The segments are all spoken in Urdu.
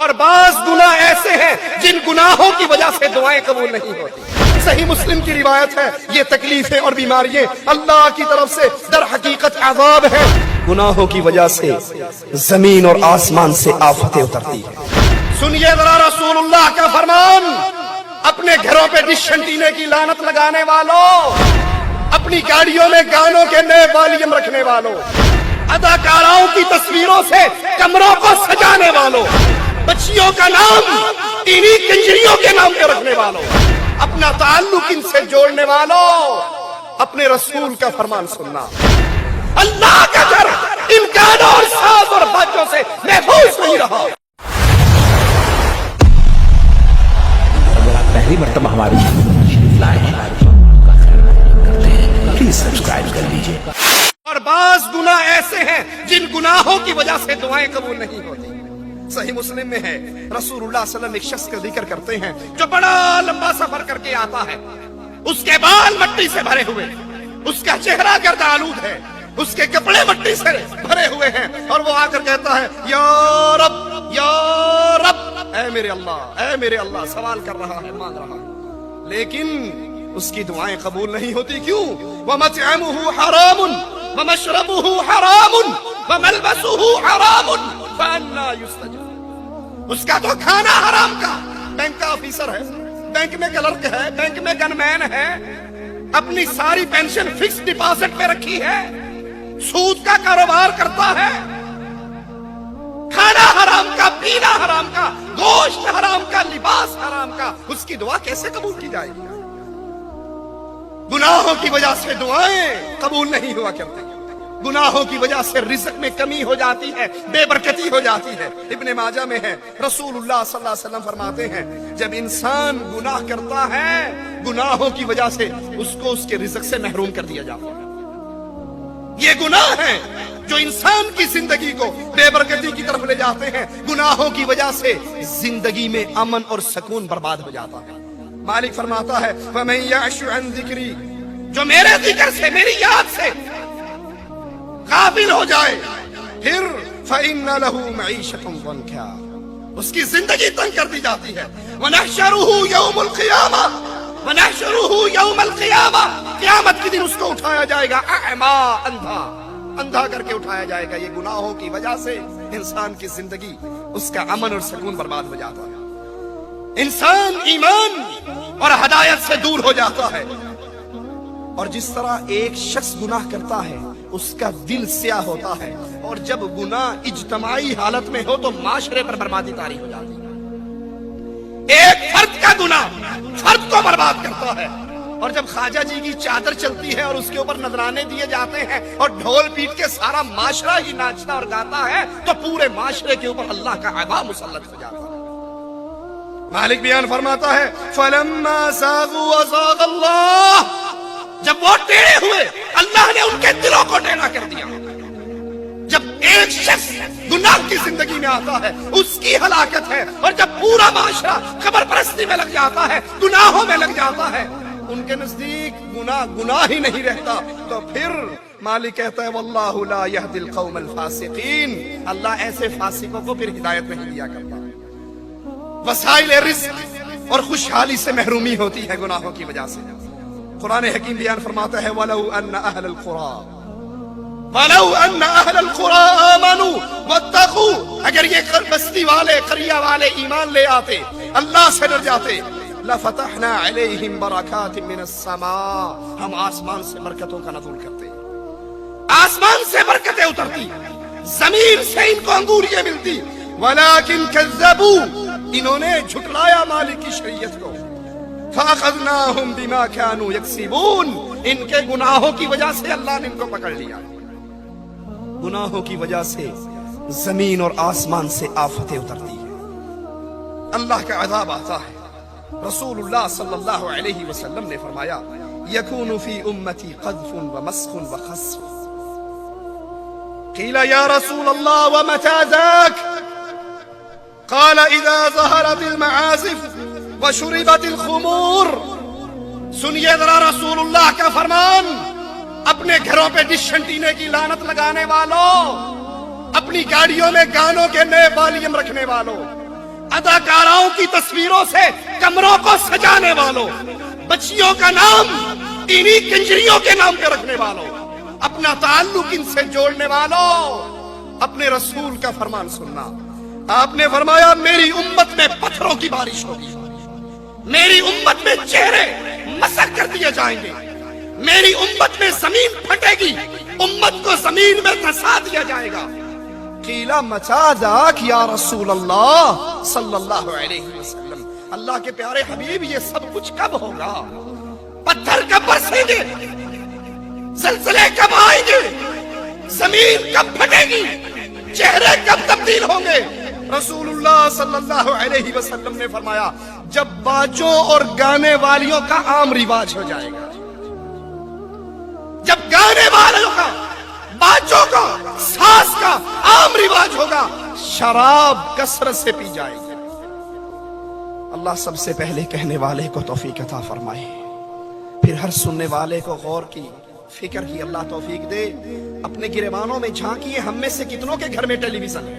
اور بعض گناہ ایسے ہیں جن گناہوں کی وجہ سے دعائیں قبول نہیں ہوتی۔ صحیح مسلم کی روایت ہے، یہ تکلیفیں اور بیماریاں اللہ کی طرف سے در حقیقت عذاب ہے۔ گناہوں کی وجہ سے زمین اور آسمان سے آفتیں اترتی ہیں۔ سنیے ذرا رسول اللہ کا فرمان، اپنے گھروں پہ ڈش انٹینے کی لعنت لگانے والوں، اپنی گاڑیوں میں گانوں کے نئے والیوم رکھنے والوں، اداکاراؤں کی تصویروں سے کمروں کو سجانے والوں، بچیوں کا نام انہی کنجریوں کے نام پہ رکھنے والوں، اپنا تعلق ان سے جوڑنے والوں، اپنے رسول کا فرمان سننا، اللہ کا گھر ان گانوں اور ساز اور باجوں سے محفوظ نہیں رہا۔ اگر آپ پہلی مرتبہ ہماری شریف لائے کرتے ہیں پلیز سبسکرائب کر لیجئے۔ اور بعض گناہ ایسے ہیں جن گناہوں کی وجہ سے دعائیں قبول نہیں ہوتی۔ صحیح مسلم میں ہے، رسول اللہ صلی اللہ علیہ وسلم ایک شخص کا ذکر کرتے ہیں جو بڑا لمبا سفر کر کے آتا ہے، اس کے بال مٹی سے بھرے ہوئے، اس کا چہرہ گرد آلود ہے، اس کے کپڑے مٹی سے بھرے ہوئے ہیں، اور وہ آ کر کہتا ہے یا رب یا رب، اے میرے اللہ، سوال کر رہا ہے، مانگ رہا ہے، لیکن اس کی دعائیں قبول نہیں ہوتی۔ کیوں؟ وَمَطْعَمُهُ حَرَامٌ وَمَشْرَبُهُ حَرَامٌ وَمَلْبَسُهُ حَرَامٌ فَأَنَّىٰ يُسْتَجَابُ۔ اس کا تو کھانا حرام کا، بینک کا آفیسر ہے، بینک میں کلرک ہے، بینک میں گن مین ہے، اپنی ساری پینشن فکس ڈپازٹ پہ رکھی ہے، سود کا کاروبار کرتا ہے، کھانا حرام کا، پینا حرام کا، گوشت حرام کا، لباس حرام کا، اس کی دعا کیسے قبول کی جائے گی؟ گناہوں کی وجہ سے دعائیں قبول نہیں ہوا کرتی، گناہوں کی وجہ سے رزق میں کمی ہو جاتی ہے، بے برکتی ہو جاتی ہے۔ ابن ماجہ میں ہے، رسول اللہ صلی اللہ علیہ وسلم فرماتے ہیں جب انسان گناہ کرتا ہے، گناہوں کی وجہ سے اس کو اس کے رزق سے محروم کر دیا جاتا ہے۔ یہ گناہ ہیں جو انسان کی زندگی کو بے برکتی کی طرف لے جاتے ہیں، گناہوں کی وجہ سے زندگی میں امن اور سکون برباد ہو جاتا ہے۔ مالک فرماتا ہے فَمَن يَعْشُ عَن ذِكْرِي، جو میرے ذکر سے، میری یاد سے غافل ہو جائے، پھر فَإِنَّ لَهُ مَعِيشَةً ضَنْكًا، اس کی زندگی تنگ کر دی جاتی ہے۔ وَنَحْشَرُهُ يَوْمَ الْقِيَامَةِ، وَنَحْشَرُهُ يَوْمَ الْقِيَامَةِ، قیامت کے دن اس کو اٹھایا جائے گا اعمى، اندھا کر کے اٹھایا جائے گا۔ یہ گناہوں کی وجہ سے انسان کی زندگی، اس کا امن اور سکون برباد ہو جاتا ہے، انسان ایمان اور ہدایت سے دور ہو جاتا ہے۔ اور جس طرح ایک شخص گناہ کرتا ہے اس کا دل سیاہ ہوتا ہے، اور جب گناہ اجتماعی حالت میں ہو تو معاشرے پر بربادی طاری ہو جاتی ہے۔ ایک فرد کا گناہ فرد کو برباد کرتا ہے، اور جب خواجہ جی کی چادر چلتی ہے اور اس کے اوپر نذرانے دیے جاتے ہیں اور ڈھول پیٹ کے سارا معاشرہ ہی ناچتا اور گاتا ہے، تو پورے معاشرے کے اوپر اللہ کا عذاب مسلط ہو جاتا ہے۔ مالک بیان فرماتا ہے فَلَمَّا زَاغُوا وَزَاغَ اللَّهُ، جب وہ ٹیڑے ہوئے اللہ نے ان کے دلوں کو ٹیڑھا کر دیا۔ جب ایک شخص گناہ کی زندگی میں آتا ہے اس کی ہلاکت ہے، اور جب پورا معاشرہ قبر پرستی میں لگ جاتا ہے، گناہوں میں لگ جاتا ہے، ان کے نزدیک گناہ ہی نہیں رہتا، تو پھر مالک کہتا ہے واللہ لا یہدی القوم الفاسقین، اللہ ایسے فاسقوں کو پھر ہدایت نہیں دیا کرتا۔ وسائل رزق اور خوشحالی سے محرومی ہوتی ہے گناہوں کی وجہ سے۔ قرآن حکیم بیان فرماتا ہے وَلَوْ أَنَّ أَهْلَ الْقُرَىٰ آمَنُوا وَاتَّقُوا، اگر یہ بستی والے، قریہ والے ایمان لے آتے، اللہ سے ڈر جاتے، لَفَتَحْنَا عَلَيْهِمْ بَرَكَاتٍ مِّنَ السَّمَاءِ، ہم آسمان سے برکتوں کا نزول کرتے، آسمان سے برکتیں اترتی، زمین سے ان کو انگوریاں ملتی، وَلَكِنْ كَذَّبُوا، انہوں نے جھٹلایا مالک کی شریعت کو، فَأَخَذْنَاهُمْ بِمَا كَانُوا يَكْسِبُونَ، ان کے گناہوں کی وجہ سے اللہ نے ان کو پکڑ لیا۔ گناہوں کی وجہ سے زمین اور آسمان سے آفتیں اترتی ہیں، اللہ کا عذاب آتا ہے۔ رسول اللہ صلی اللہ علیہ وسلم نے فرمایا یکون فی امتی قذف ومسخ وخسف، قیل یا رسول اللہ ومتى ذاک؟ قال اذا ظہرت المعازف وشربت الخمور۔ سنیے ذرا رسول اللہ کا فرمان، اپنے گھروں پہ ڈش انٹینے کی لعنت لگانے والوں، اپنی گاڑیوں میں گانوں کے نئے والیوم رکھنے والوں، اداکاراؤں کی تصویروں سے کمروں کو سجانے والوں، بچیوں کا نام انہی کنجریوں کے نام پہ رکھنے والوں، اپنا تعلق ان سے جوڑنے والوں، اپنے رسول کا فرمان سننا۔ آپ نے فرمایا میری امت میں پتھروں کی بارش ہوگی، میری امت میں چہرے مسخ کر دیے جائیں گے، میری امت میں زمین پھٹے گی، امت کو زمین میں دھسا دیا جائے گا۔ قیلا مچا ذاک یا رسول اللہ صلی اللہ علیہ وسلم، اللہ کے پیارے حبیب یہ سب کچھ کب ہوگا؟ پتھر کب برسیں گے؟ زلزلے کب آئیں گے؟ زمین کب پھٹے گی؟ چہرے کب تبدیل ہوں گے؟ رسول اللہ صلی اللہ علیہ وسلم نے فرمایا جب باجوں اور گانے والیوں کا عام رواج ہو جائے گا، جب گانے والوں کا، باجوں کا، ساز کا عام رواج ہوگا، شراب کثرت سے پی جائے گی۔ اللہ سب سے پہلے کہنے والے کو توفیق عطا فرمائے، پھر ہر سننے والے کو غور کی، فکر کی اللہ توفیق دے۔ اپنے گریبانوں میں جھانکیے، ہم میں سے کتنوں کے گھر میں ٹیلی ویژن ہے؟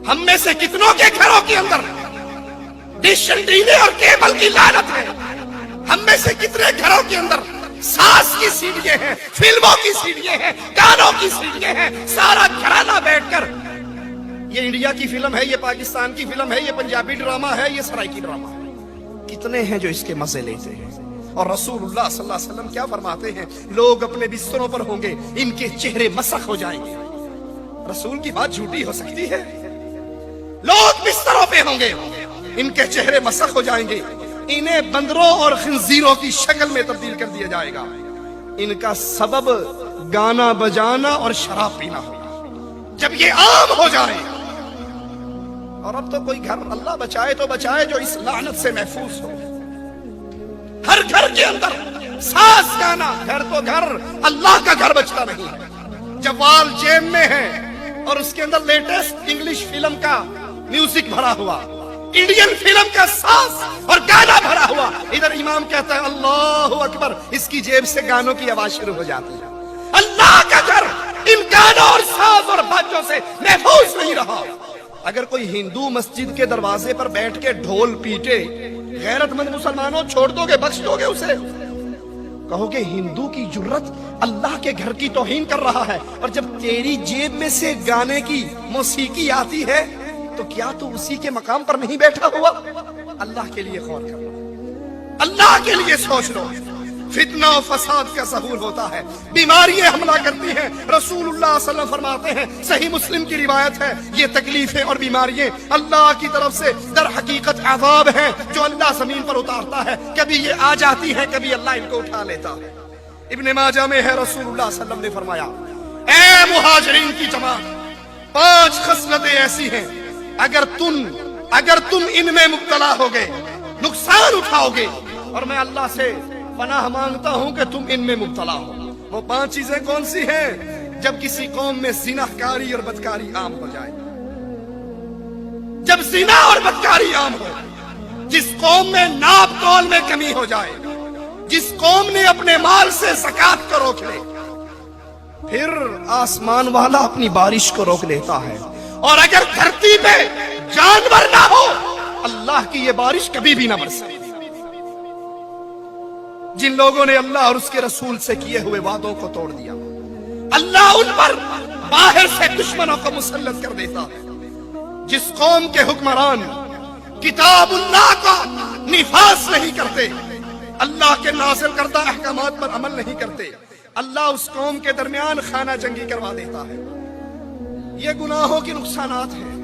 ہم میں سے کتنوں کے گھروں کے اندر ڈش ٹی وی اور کیبل کی لعنت ہے؟ ہم میں سے کتنے گھروں کے اندر ساز کی سیڑھیاں ہیں، فلموں کی سیڑھیاں ہیں، گانوں کی سیڑھیاں ہیں، سارا گھرانہ بیٹھ کر یہ انڈیا کی فلم ہے، یہ پاکستان کی فلم ہے، یہ پنجابی ڈرامہ ہے، یہ سرائکی ڈرامہ ہے۔ کتنے ہیں جو اس کے مزے لیتے ہیں؟ اور رسول اللہ صلی اللہ علیہ وسلم کیا فرماتے ہیں؟ لوگ اپنے بستروں پر ہوں گے، ان کے چہرے مسخ ہو جائیں گے۔ رسول کی بات جھوٹی ہو سکتی ہے؟ لوگ بستروں پہ ہوں گے، ان کے چہرے مسخ ہو جائیں گے، انہیں بندروں اور خنزیروں کی شکل میں تبدیل کر دیا جائے گا۔ ان کا سبب گانا بجانا اور شراب پینا ہوگا۔ جب یہ عام ہو جائے، اور اب تو کوئی گھر اللہ بچائے تو بچائے جو اس لعنت سے محفوظ ہو، ہر گھر کے اندر ساز گانا، گھر تو گھر، اللہ کا گھر بچتا نہیں ہے۔ جوال جیب میں ہے اور اس کے اندر لیٹسٹ انگلش فلم کا میوزک بھرا ہوا، انڈین فلم کا ساز اور گانا بھرا ہوا، ادھر امام کہتا ہے اللہ اکبر، اس کی جیب سے گانوں کی آواز شروع ہو جاتی ہے۔ اللہ کا گھر ان گانوں اور ساز اور باجوں سے محفوظ نہیں رہا۔ اگر کوئی ہندو مسجد کے دروازے پر بیٹھ کے ڈھول پیٹے، غیرت مند مسلمانوں چھوڑ دو گے، بخش دو گے اسے؟ کہو کہ ہندو کی جرت اللہ کے گھر کی توہین کر رہا ہے، اور جب تیری جیب میں سے گانے کی موسیقی آتی ہے تو کیا تو اسی کے مقام پر نہیں بیٹھا ہوا؟ اللہ کے لیے غور کر لو، اللہ کے لیے سوچ لو۔ فتنہ و فساد کا ظہور ہوتا ہے، بیماریاں حملہ کرتی ہیں۔ رسول اللہ صلی اللہ علیہ وسلم فرماتے ہیں، صحیح مسلم کی روایت ہے، یہ تکلیفیں اور بیماریاں اللہ کی طرف سے در حقیقت عذاب ہیں جو اللہ زمین پر اتارتا ہے۔ کبھی یہ آ جاتی ہے، کبھی اللہ ان کو اٹھا لیتا ہے۔ ابن ماجہ میں ہے، رسول اللہ صلی اللہ علیہ وسلم نے فرمایا اے مہاجرین کی جماعت، 5 خصلتیں ایسی ہیں اگر تم ان میں مبتلا ہوگے، نقصان اٹھاؤ گے، اور میں اللہ سے پناہ مانگتا ہوں کہ تم ان میں مبتلا ہو۔ وہ 5 چیزیں کون سی ہیں؟ جب کسی قوم میں زنا کاری اور بدکاری عام ہو جائے، جب زنا اور بدکاری عام ہو، جس قوم میں ناپ تول میں کمی ہو جائے، جس قوم نے اپنے مال سے زکات کو روک لے، پھر آسمان والا اپنی بارش کو روک لیتا ہے، اور اگر دھرتی پہ جانور نہ ہو، اللہ کی یہ بارش کبھی بھی نہ برسے۔ جن لوگوں نے اللہ اور اس کے رسول سے کیے ہوئے وعدوں کو توڑ دیا، اللہ ان پر باہر سے دشمنوں کو مسلط کر دیتا ہے۔ جس قوم کے حکمران کتاب اللہ کا نفاذ نہیں کرتے، اللہ کے نازل کردہ احکامات پر عمل نہیں کرتے، اللہ اس قوم کے درمیان خانہ جنگی کروا دیتا ہے۔ یہ گناہوں کے نقصانات ہیں۔